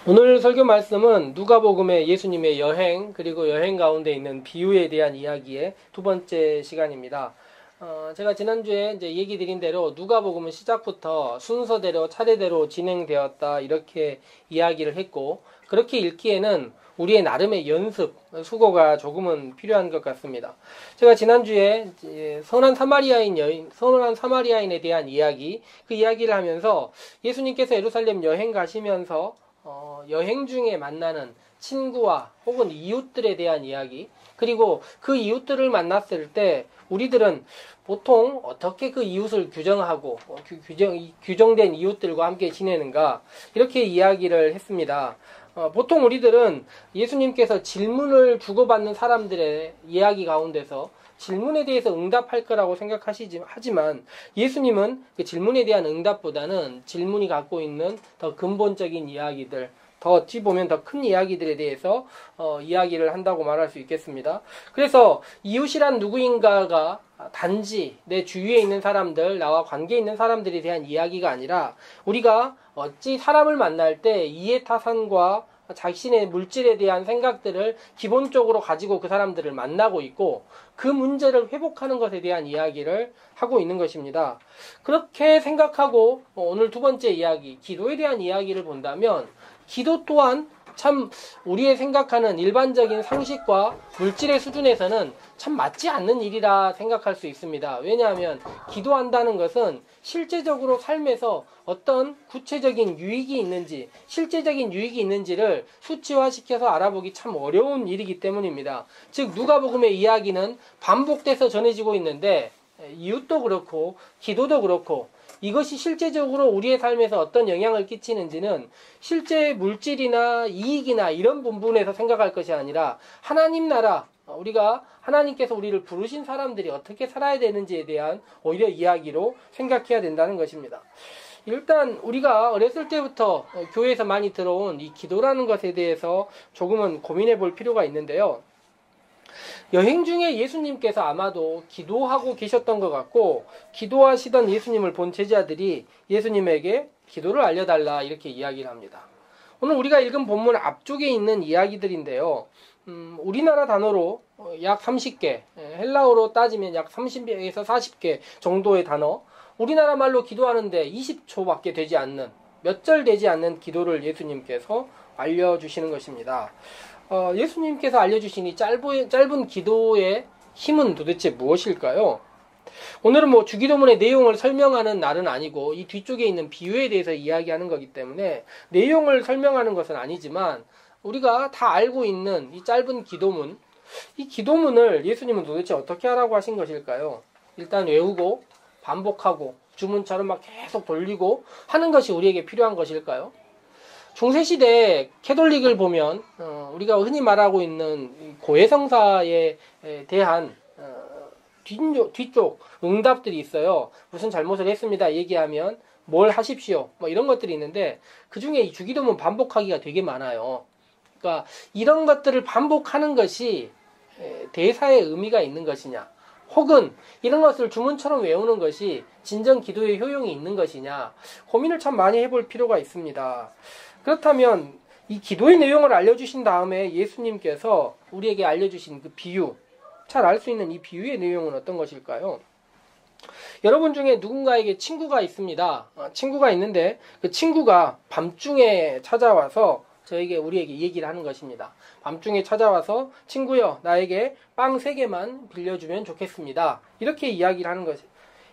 오늘 설교 말씀은 누가복음의 예수님의 여행 그리고 여행 가운데 있는 비유에 대한 이야기의 두 번째 시간입니다. 제가 지난주에 이제 얘기 드린 대로 누가복음은 시작부터 순서대로 차례대로 진행되었다 이렇게 이야기를 했고, 그렇게 읽기에는 우리의 나름의 연습, 수고가 조금은 필요한 것 같습니다. 제가 지난주에 선한 사마리아인에 대한 이야기, 그 이야기를 하면서 예수님께서 예루살렘 여행 가시면서 여행 중에 만나는 친구와 혹은 이웃들에 대한 이야기, 그리고 그 이웃들을 만났을 때 우리들은 보통 어떻게 그 이웃을 규정하고 규정된 이웃들과 함께 지내는가, 이렇게 이야기를 했습니다. 보통 우리들은 예수님께서 질문을 주고받는 사람들의 이야기 가운데서 질문에 대해서 응답할 거라고 하지만 예수님은 그 질문에 대한 응답보다는 질문이 갖고 있는 더 근본적인 이야기들, 더 어찌 보면 더 큰 이야기들에 대해서 이야기를 한다고 말할 수 있겠습니다. 그래서 이웃이란 누구인가가 단지 내 주위에 있는 사람들, 나와 관계 있는 사람들에 대한 이야기가 아니라 우리가 어찌 사람을 만날 때 이해타산과 자신의 물질에 대한 생각들을 기본적으로 가지고 그 사람들을 만나고 있고 그 문제를 회복하는 것에 대한 이야기를 하고 있는 것입니다. 그렇게 생각하고 오늘 두 번째 이야기, 기도에 대한 이야기를 본다면 기도 또한 참 우리의 생각하는 일반적인 상식과 물질의 수준에서는 참 맞지 않는 일이라 생각할 수 있습니다. 왜냐하면 기도한다는 것은 실제적으로 삶에서 어떤 구체적인 유익이 있는지, 실제적인 유익이 있는지를 수치화시켜서 알아보기 참 어려운 일이기 때문입니다. 즉 누가복음의 이야기는 반복돼서 전해지고 있는데 이웃도 그렇고 기도도 그렇고 이것이 실제적으로 우리의 삶에서 어떤 영향을 끼치는지는 실제 물질이나 이익이나 이런 부분에서 생각할 것이 아니라 하나님 나라, 우리가 하나님께서 우리를 부르신 사람들이 어떻게 살아야 되는지에 대한 오히려 이야기로 생각해야 된다는 것입니다. 일단 우리가 어렸을 때부터 교회에서 많이 들어온 이 기도라는 것에 대해서 조금은 고민해 볼 필요가 있는데요. 여행 중에 예수님께서 아마도 기도하고 계셨던 것 같고, 기도하시던 예수님을 본 제자들이 예수님에게 기도를 알려달라 이렇게 이야기를 합니다. 오늘 우리가 읽은 본문 앞쪽에 있는 이야기들인데요. 우리나라 단어로 약 30개, 헬라어로 따지면 약 30에서 40개 정도의 단어, 우리나라 말로 기도하는데 20초밖에 되지 않는, 몇 절 되지 않는 기도를 예수님께서 알려주시는 것입니다. 예수님께서 알려주신 이 짧은 기도의 힘은 도대체 무엇일까요? 오늘은 주기도문의 내용을 설명하는 날은 아니고 이 뒤쪽에 있는 비유에 대해서 이야기하는 거기 때문에 내용을 설명하는 것은 아니지만 우리가 다 알고 있는 이 짧은 기도문, 이 기도문을 예수님은 도대체 어떻게 하라고 하신 것일까요? 일단 외우고 반복하고 주문처럼 막 계속 돌리고 하는 것이 우리에게 필요한 것일까요? 중세시대 캐톨릭을 보면 우리가 흔히 말하고 있는 고해성사에 대한 뒤쪽 응답들이 있어요. 무슨 잘못을 했습니다 얘기하면 뭘 하십시오 이런 것들이 있는데 그 중에 이 주기도문 반복하기가 되게 많아요. 그러니까 이런 것들을 반복하는 것이 대사의 의미가 있는 것이냐, 혹은 이런 것을 주문처럼 외우는 것이 진정 기도의 효용이 있는 것이냐, 고민을 참 많이 해볼 필요가 있습니다. 그렇다면 이 기도의 내용을 알려주신 다음에 예수님께서 우리에게 알려주신 그 비유, 잘 알 수 있는 이 비유의 내용은 어떤 것일까요? 여러분 중에 누군가에게 친구가 있습니다. 친구가 있는데 그 친구가 밤중에 찾아와서 우리에게 얘기를 하는 것입니다. 밤중에 찾아와서 친구여, 나에게 빵 3개만 빌려주면 좋겠습니다. 이렇게 이야기를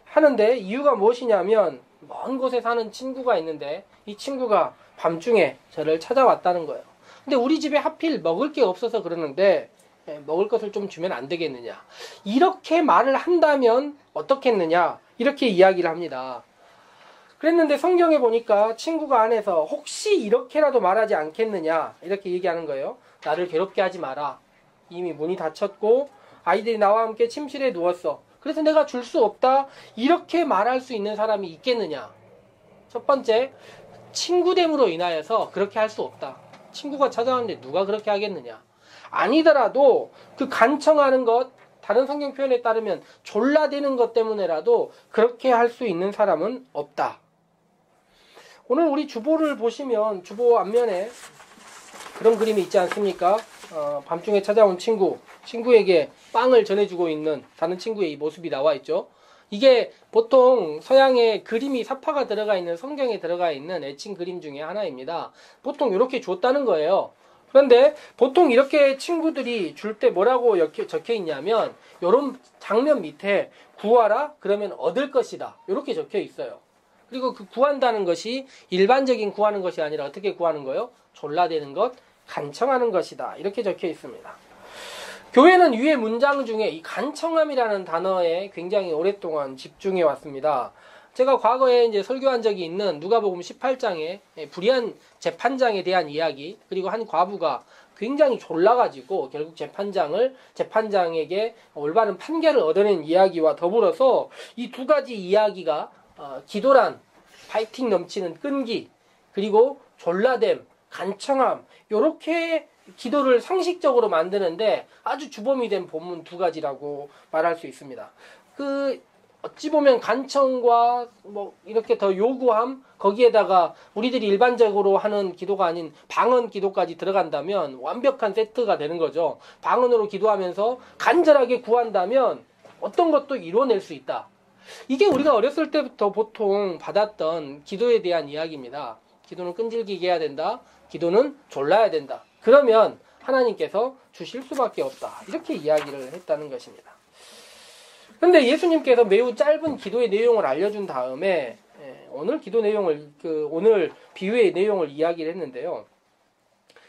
하는데 이유가 무엇이냐면 먼 곳에 사는 친구가 있는데 이 친구가 밤중에 저를 찾아왔다는 거예요. 근데 우리 집에 하필 먹을 게 없어서 그러는데 먹을 것을 좀 주면 안 되겠느냐, 이렇게 말을 한다면 어떻겠느냐, 이렇게 이야기를 합니다. 그랬는데 성경에 보니까 친구가 안에서 혹시 이렇게라도 말하지 않겠느냐 이렇게 얘기하는 거예요. 나를 괴롭게 하지 마라. 이미 문이 닫혔고 아이들이 나와 함께 침실에 누웠어. 그래서 내가 줄 수 없다. 이렇게 말할 수 있는 사람이 있겠느냐. 첫 번째, 친구됨으로 인하여서 그렇게 할 수 없다. 친구가 찾아왔는데 누가 그렇게 하겠느냐. 아니더라도 그 간청하는 것, 다른 성경 표현에 따르면 졸라대는 것 때문에라도 그렇게 할 수 있는 사람은 없다. 오늘 우리 주보를 보시면 주보 앞면에 그런 그림이 있지 않습니까? 밤중에 찾아온 친구에게 빵을 전해주고 있는 다른 친구의 이 모습이 나와 있죠. 이게 보통 서양의 그림이 사파가 들어가 있는 성경에 들어가 있는 애칭 그림 중에 하나입니다. 보통 이렇게 줬다는 거예요. 그런데 보통 이렇게 친구들이 줄 때 뭐라고 적혀 있냐면 이런 장면 밑에 구하라 그러면 얻을 것이다 이렇게 적혀 있어요. 그리고 그 구한다는 것이 일반적인 구하는 것이 아니라 어떻게 구하는 거예요? 졸라대는 것, 간청하는 것이다 이렇게 적혀 있습니다. 교회는 위의 문장 중에 이 간청함이라는 단어에 굉장히 오랫동안 집중해 왔습니다. 제가 과거에 이제 설교한 적이 있는 누가복음 18장에 불의한 재판장에 대한 이야기, 그리고 한 과부가 굉장히 졸라가지고 결국 재판장에게 올바른 판결을 얻어낸 이야기와 더불어서 이 두 가지 이야기가 기도란 파이팅 넘치는 끈기, 그리고 졸라됨, 간청함, 요렇게 기도를 상식적으로 만드는데 아주 주범이 된 본문 두 가지라고 말할 수 있습니다. 어찌 보면 간청과 뭐 이렇게 더 요구함, 거기에다가 우리들이 일반적으로 하는 기도가 아닌 방언 기도까지 들어간다면 완벽한 세트가 되는 거죠. 방언으로 기도하면서 간절하게 구한다면 어떤 것도 이뤄낼 수 있다. 이게 우리가 어렸을 때부터 보통 받았던 기도에 대한 이야기입니다. 기도는 끈질기게 해야 된다. 기도는 졸라야 된다. 그러면 하나님께서 주실 수밖에 없다. 이렇게 이야기를 했다는 것입니다. 그런데 예수님께서 매우 짧은 기도의 내용을 알려준 다음에 오늘 기도 내용을 오늘 비유의 내용을 이야기를 했는데요.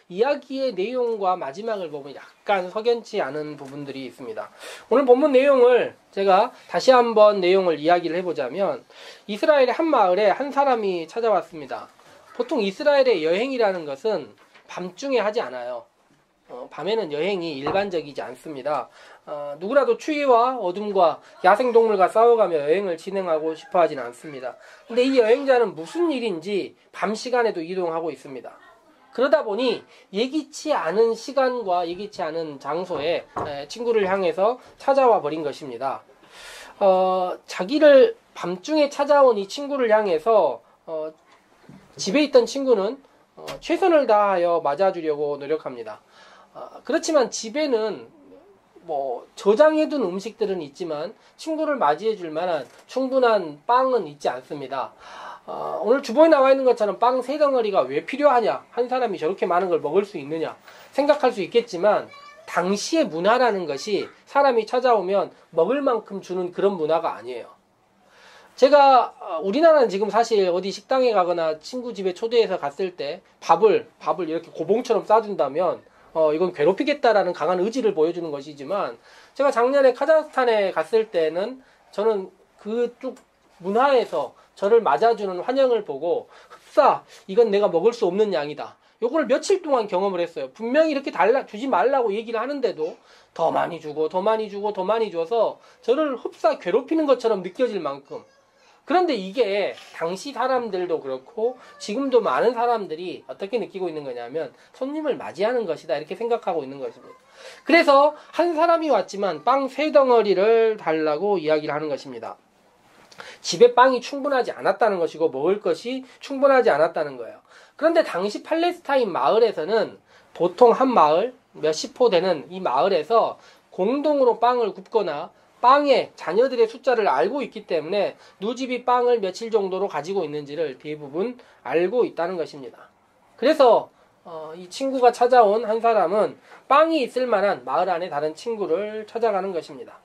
이야기의 내용과 마지막을 보면 약간 석연치 않은 부분들이 있습니다. 오늘 본문 내용을 제가 다시 한번 내용을 이야기를 해보자면 이스라엘의 한 마을에 한 사람이 찾아왔습니다. 보통 이스라엘의 여행이라는 것은 밤중에 하지 않아요. 밤에는 여행이 일반적이지 않습니다. 누구라도 추위와 어둠과 야생동물과 싸워가며 여행을 진행하고 싶어 하진 않습니다. 근데 이 여행자는 무슨 일인지 밤 시간에도 이동하고 있습니다. 그러다 보니 예기치 않은 시간과 예기치 않은 장소에 친구를 향해서 찾아와 버린 것입니다. 자기를 밤중에 찾아온 이 친구를 향해서 집에 있던 친구는 최선을 다하여 맞아주려고 노력합니다. 그렇지만 집에는 뭐 저장해둔 음식들은 있지만 친구를 맞이해줄 만한 충분한 빵은 있지 않습니다. 오늘 주보에 나와 있는 것처럼 빵 3덩어리가 왜 필요하냐, 한 사람이 저렇게 많은 걸 먹을 수 있느냐 생각할 수 있겠지만 당시의 문화라는 것이 사람이 찾아오면 먹을 만큼 주는 그런 문화가 아니에요. 우리나라는 지금 사실 어디 식당에 가거나 친구 집에 초대해서 갔을 때 밥을 이렇게 고봉처럼 싸준다면 이건 괴롭히겠다라는 강한 의지를 보여주는 것이지만, 제가 작년에 카자흐스탄에 갔을 때는 저는 그쪽 문화에서 저를 맞아주는 환영을 보고 흡사, 이건 내가 먹을 수 없는 양이다. 요걸 며칠 동안 경험을 했어요. 분명히 이렇게 주지 말라고 얘기를 하는데도 더 많이 주고 더 많이 주고 더 많이 줘서 저를 흡사 괴롭히는 것처럼 느껴질 만큼. 그런데 이게 당시 사람들도 그렇고 지금도 많은 사람들이 어떻게 느끼고 있는 거냐면 손님을 맞이하는 것이다 이렇게 생각하고 있는 것입니다. 그래서 한 사람이 왔지만 빵 3덩어리를 달라고 이야기를 하는 것입니다. 집에 빵이 충분하지 않았다는 것이고 먹을 것이 충분하지 않았다는 거예요. 그런데 당시 팔레스타인 마을에서는 보통 한 마을 몇십 호 되는 이 마을에서 공동으로 빵을 굽거나 빵의 자녀들의 숫자를 알고 있기 때문에 누집이 빵을 며칠 정도로 가지고 있는지를 대부분 알고 있다는 것입니다. 그래서 이 친구가 찾아온 한 사람은 빵이 있을 만한 마을 안에 다른 친구를 찾아가는 것입니다.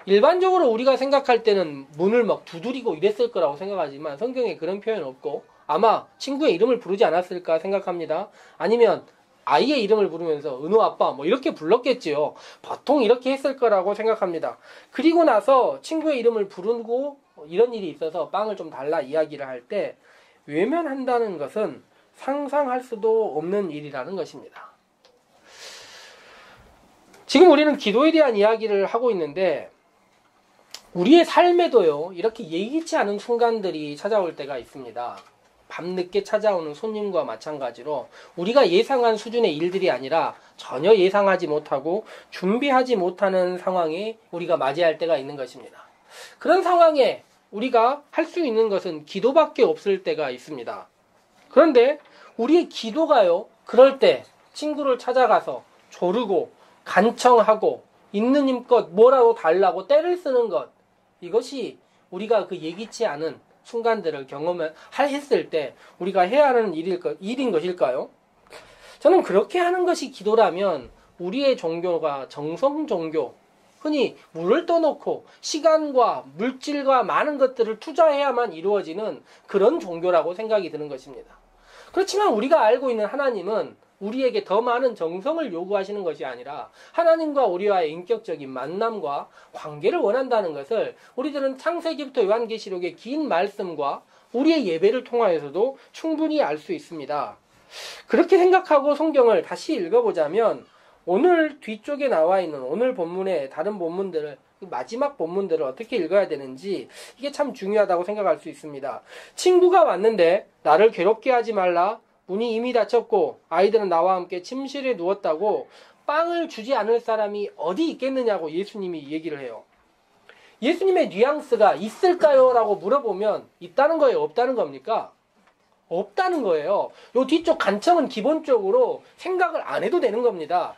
일반적으로 우리가 생각할 때는 문을 막 두드리고 이랬을 거라고 생각하지만 성경에 그런 표현 없고 아마 친구의 이름을 부르지 않았을까 생각합니다. 아니면 아이의 이름을 부르면서 은호 아빠 뭐 이렇게 불렀겠지요. 보통 이렇게 했을 거라고 생각합니다. 그리고 나서 친구의 이름을 부르고 이런 일이 있어서 빵을 좀 달라 이야기를 할 때 외면한다는 것은 상상할 수도 없는 일이라는 것입니다. 지금 우리는 기도에 대한 이야기를 하고 있는데 우리의 삶에도요 이렇게 예기치 않은 순간들이 찾아올 때가 있습니다. 밤늦게 찾아오는 손님과 마찬가지로 우리가 예상한 수준의 일들이 아니라 전혀 예상하지 못하고 준비하지 못하는 상황에 우리가 맞이할 때가 있는 것입니다. 그런 상황에 우리가 할 수 있는 것은 기도밖에 없을 때가 있습니다. 그런데 우리의 기도가요, 그럴 때 친구를 찾아가서 조르고 간청하고 있는 힘껏 뭐라도 달라고 떼를 쓰는 것, 이것이 우리가 그 예기치 않은 순간들을 했을 때 우리가 해야 하는 일인 것일까요? 저는 그렇게 하는 것이 기도라면 우리의 종교가 정성 종교, 흔히 물을 떠놓고 시간과 물질과 많은 것들을 투자해야만 이루어지는 그런 종교라고 생각이 드는 것입니다. 그렇지만 우리가 알고 있는 하나님은 우리에게 더 많은 정성을 요구하시는 것이 아니라 하나님과 우리와의 인격적인 만남과 관계를 원한다는 것을 우리들은 창세기부터 요한계시록의 긴 말씀과 우리의 예배를 통하여서도 충분히 알 수 있습니다. 그렇게 생각하고 성경을 다시 읽어보자면 오늘 뒤쪽에 나와 있는 오늘 본문의 다른 본문들을, 마지막 본문들을 어떻게 읽어야 되는지 이게 참 중요하다고 생각할 수 있습니다. 친구가 왔는데 나를 괴롭게 하지 말라. 문이 이미 닫혔고 아이들은 나와 함께 침실에 누웠다고 빵을 주지 않을 사람이 어디 있겠느냐고 예수님이 얘기를 해요. 예수님의 뉘앙스가 있을까요? 라고 물어보면 있다는 거예요? 없다는 겁니까? 없다는 거예요. 요 뒤쪽 간청은 기본적으로 생각을 안 해도 되는 겁니다.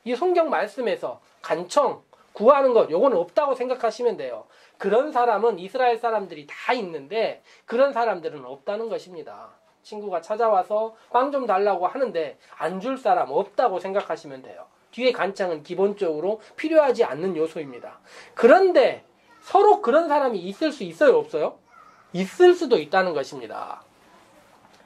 이 성경 말씀에서 간청, 구하는 것, 요거는 없다고 생각하시면 돼요. 그런 사람은 이스라엘 사람들이 다 있는데 그런 사람들은 없다는 것입니다. 친구가 찾아와서 빵 좀 달라고 하는데 안 줄 사람 없다고 생각하시면 돼요. 뒤에 간청은 기본적으로 필요하지 않는 요소입니다. 그런데 서로 그런 사람이 있을 수 있어요? 없어요? 있을 수도 있다는 것입니다.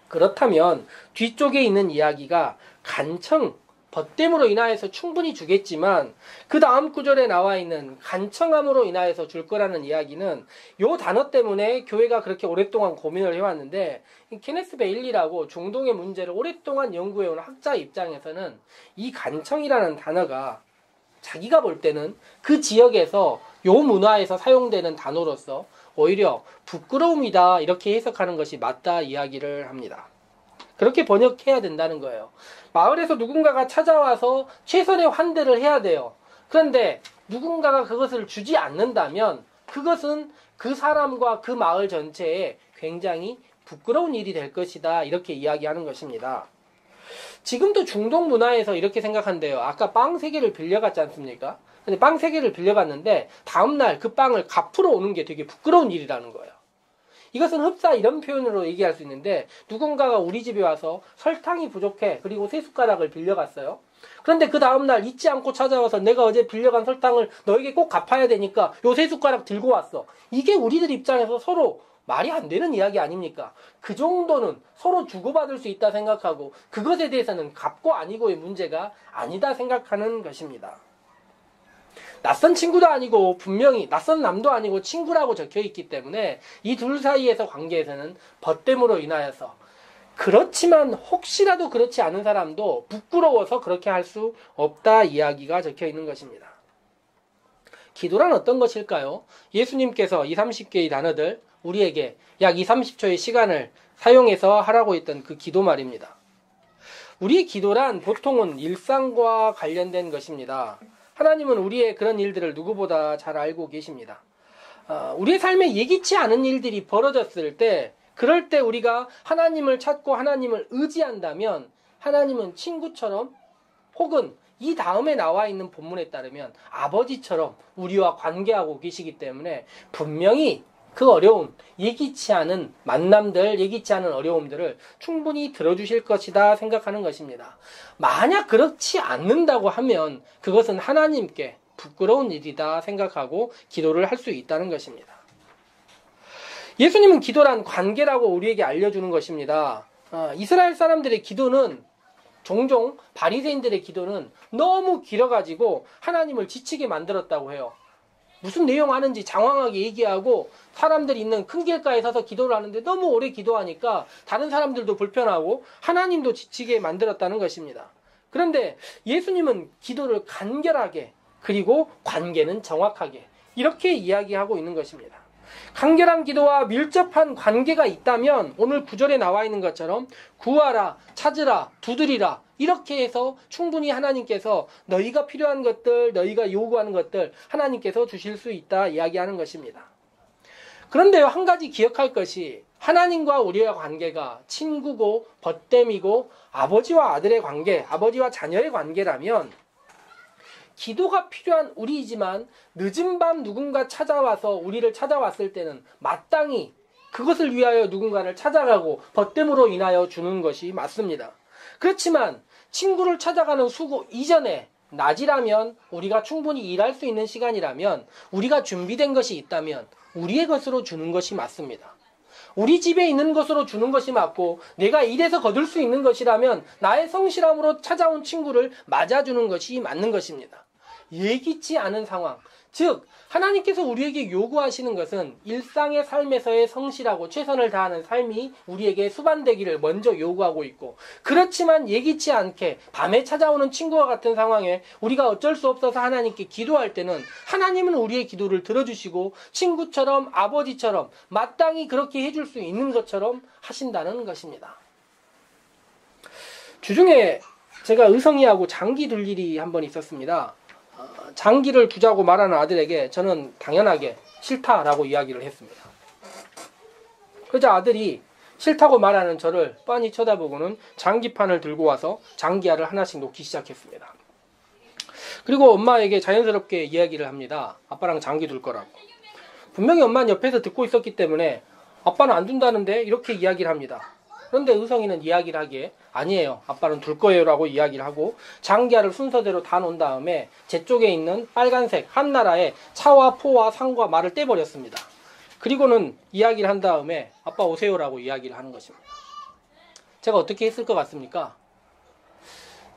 그렇다면 뒤쪽에 있는 이야기가 간청, 벗됨으로 인하여서 충분히 주겠지만 그 다음 구절에 나와 있는 간청함으로 인하여서 줄 거라는 이야기는 요 단어 때문에 교회가 그렇게 오랫동안 고민을 해왔는데 케네스 베일리라고 중동의 문제를 오랫동안 연구해온 학자 입장에서는 이 간청이라는 단어가 자기가 볼 때는 그 지역에서 요 문화에서 사용되는 단어로서 오히려 부끄러움이다 이렇게 해석하는 것이 맞다 이야기를 합니다. 그렇게 번역해야 된다는 거예요. 마을에서 누군가가 찾아와서 최선의 환대를 해야 돼요. 그런데 누군가가 그것을 주지 않는다면 그것은 그 사람과 그 마을 전체에 굉장히 부끄러운 일이 될 것이다 이렇게 이야기하는 것입니다. 지금도 중동 문화에서 이렇게 생각한대요. 아까 빵 3개를 빌려갔지 않습니까? 근데 빵 3개를 빌려갔는데 다음날 그 빵을 갚으러 오는 게 되게 부끄러운 일이라는 거예요. 이것은 흡사 이런 표현으로 얘기할 수 있는데 누군가가 우리 집에 와서 설탕이 부족해 그리고 3숟가락을 빌려갔어요. 그런데 그 다음날 잊지 않고 찾아와서 내가 어제 빌려간 설탕을 너에게 꼭 갚아야 되니까 요 3숟가락 들고 왔어. 이게 우리들 입장에서 서로 말이 안 되는 이야기 아닙니까? 그 정도는 서로 주고받을 수 있다 생각하고 그것에 대해서는 값고 아니고의 문제가 아니다 생각하는 것입니다. 낯선 친구도 아니고 분명히 낯선 남도 아니고 친구라고 적혀있기 때문에 이 둘 사이에서 관계에서는 벗됨으로 인하여서 그렇지만 혹시라도 그렇지 않은 사람도 부끄러워서 그렇게 할 수 없다 이야기가 적혀있는 것입니다. 기도란 어떤 것일까요? 예수님께서 20-30개의 단어들 우리에게 약 20-30초의 시간을 사용해서 하라고 했던 그 기도 말입니다. 우리의 기도란 보통은 일상과 관련된 것입니다. 하나님은 우리의 그런 일들을 누구보다 잘 알고 계십니다. 우리의 삶에 예기치 않은 일들이 벌어졌을 때 그럴 때 우리가 하나님을 찾고 하나님을 의지한다면 하나님은 친구처럼 혹은 이 다음에 나와 있는 본문에 따르면 아버지처럼 우리와 관계하고 계시기 때문에 분명히 그 어려움, 예기치 않은 만남들, 예기치 않은 어려움들을 충분히 들어주실 것이다 생각하는 것입니다. 만약 그렇지 않는다고 하면 그것은 하나님께 부끄러운 일이다 생각하고 기도를 할 수 있다는 것입니다. 예수님은 기도란 관계라고 우리에게 알려주는 것입니다. 이스라엘 사람들의 기도는 종종 바리새인들의 기도는 너무 길어가지고 하나님을 지치게 만들었다고 해요. 무슨 내용 하는지 장황하게 얘기하고 사람들이 있는 큰 길가에 서서 기도를 하는데 너무 오래 기도하니까 다른 사람들도 불편하고 하나님도 지치게 만들었다는 것입니다. 그런데 예수님은 기도를 간결하게 그리고 관계는 정확하게 이렇게 이야기하고 있는 것입니다. 간결한 기도와 밀접한 관계가 있다면 오늘 구절에 나와 있는 것처럼 구하라, 찾으라, 두드리라 이렇게 해서 충분히 하나님께서 너희가 필요한 것들, 너희가 요구하는 것들 하나님께서 주실 수 있다 이야기하는 것입니다. 그런데 한 가지 기억할 것이 하나님과 우리의 관계가 친구고 벗됨이고 아버지와 아들의 관계, 아버지와 자녀의 관계라면 기도가 필요한 우리이지만 늦은 밤 누군가 찾아와서 우리를 찾아왔을 때는 마땅히 그것을 위하여 누군가를 찾아가고 벗됨으로 인하여 주는 것이 맞습니다. 그렇지만 친구를 찾아가는 수고 이전에 낮이라면 우리가 충분히 일할 수 있는 시간이라면 우리가 준비된 것이 있다면 우리의 것으로 주는 것이 맞습니다. 우리 집에 있는 것으로 주는 것이 맞고 내가 일해서 거둘 수 있는 것이라면 나의 성실함으로 찾아온 친구를 맞아주는 것이 맞는 것입니다. 예기치 않은 상황, 즉 하나님께서 우리에게 요구하시는 것은 일상의 삶에서의 성실하고 최선을 다하는 삶이 우리에게 수반되기를 먼저 요구하고 있고, 그렇지만 예기치 않게 밤에 찾아오는 친구와 같은 상황에 우리가 어쩔 수 없어서 하나님께 기도할 때는 하나님은 우리의 기도를 들어주시고 친구처럼 아버지처럼 마땅히 그렇게 해줄 수 있는 것처럼 하신다는 것입니다. 주중에 제가 의성이하고 장기 둘 일이 한 번 있었습니다. 장기를 두자고 말하는 아들에게 저는 당연하게 싫다라고 이야기를 했습니다. 그러자 아들이 싫다고 말하는 저를 빤히 쳐다보고는 장기판을 들고 와서 장기알을 하나씩 놓기 시작했습니다. 그리고 엄마에게 자연스럽게 이야기를 합니다. 아빠랑 장기 둘 거라고. 분명히 엄마는 옆에서 듣고 있었기 때문에 아빠는 안 둔다는데 이렇게 이야기를 합니다. 그런데 의성이는 이야기를 하기에 아니에요, 아빠는 둘 거예요 라고 이야기를 하고 장기알을 순서대로 다 놓은 다음에 제 쪽에 있는 빨간색 한나라에 차와 포와 상과 말을 떼버렸습니다. 그리고는 이야기를 한 다음에 아빠 오세요 라고 이야기를 하는 것입니다. 제가 어떻게 했을 것 같습니까?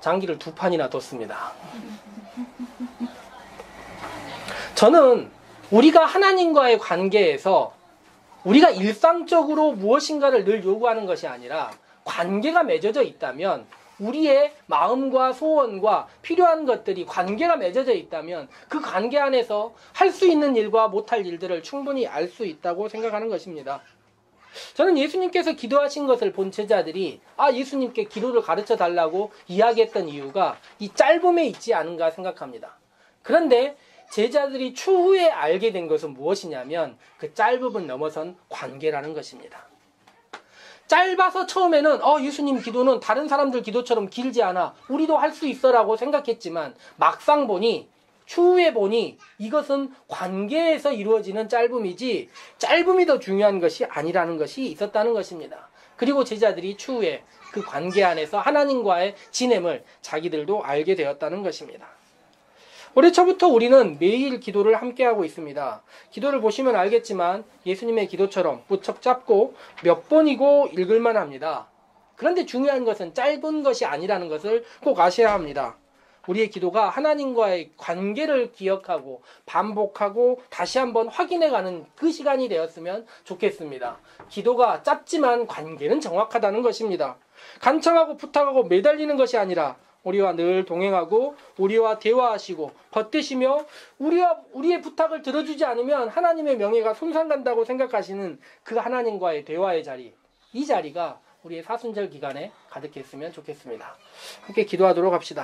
장기를 2판이나 뒀습니다. 저는 우리가 하나님과의 관계에서 우리가 일상적으로 무엇인가를 늘 요구하는 것이 아니라 관계가 맺어져 있다면, 우리의 마음과 소원과 필요한 것들이 관계가 맺어져 있다면 그 관계 안에서 할 수 있는 일과 못할 일들을 충분히 알 수 있다고 생각하는 것입니다. 저는 예수님께서 기도하신 것을 본 제자들이 예수님께 기도를 가르쳐 달라고 이야기했던 이유가 이 짧음에 있지 않은가 생각합니다. 그런데 제자들이 추후에 알게 된 것은 무엇이냐면 그 짧음을 넘어선 관계라는 것입니다. 짧아서 처음에는 예수님 기도는 다른 사람들 기도처럼 길지 않아, 우리도 할 수 있어라고 생각했지만 막상 보니, 추후에 보니 이것은 관계에서 이루어지는 짧음이지 짧음이 더 중요한 것이 아니라는 것이 있었다는 것입니다. 그리고 제자들이 추후에 그 관계 안에서 하나님과의 지냄을 자기들도 알게 되었다는 것입니다. 올해 초부터 우리는 매일 기도를 함께하고 있습니다. 기도를 보시면 알겠지만 예수님의 기도처럼 무척 짧고 몇 번이고 읽을만 합니다. 그런데 중요한 것은 짧은 것이 아니라는 것을 꼭 아셔야 합니다. 우리의 기도가 하나님과의 관계를 기억하고 반복하고 다시 한번 확인해가는 그 시간이 되었으면 좋겠습니다. 기도가 짧지만 관계는 정확하다는 것입니다. 간청하고 부탁하고 매달리는 것이 아니라 우리와 늘 동행하고 우리와 대화하시고 벗되시며 우리의 부탁을 들어주지 않으면 하나님의 명예가 손상간다고 생각하시는 그 하나님과의 대화의 자리, 이 자리가 우리의 사순절 기간에 가득했으면 좋겠습니다. 함께 기도하도록 합시다.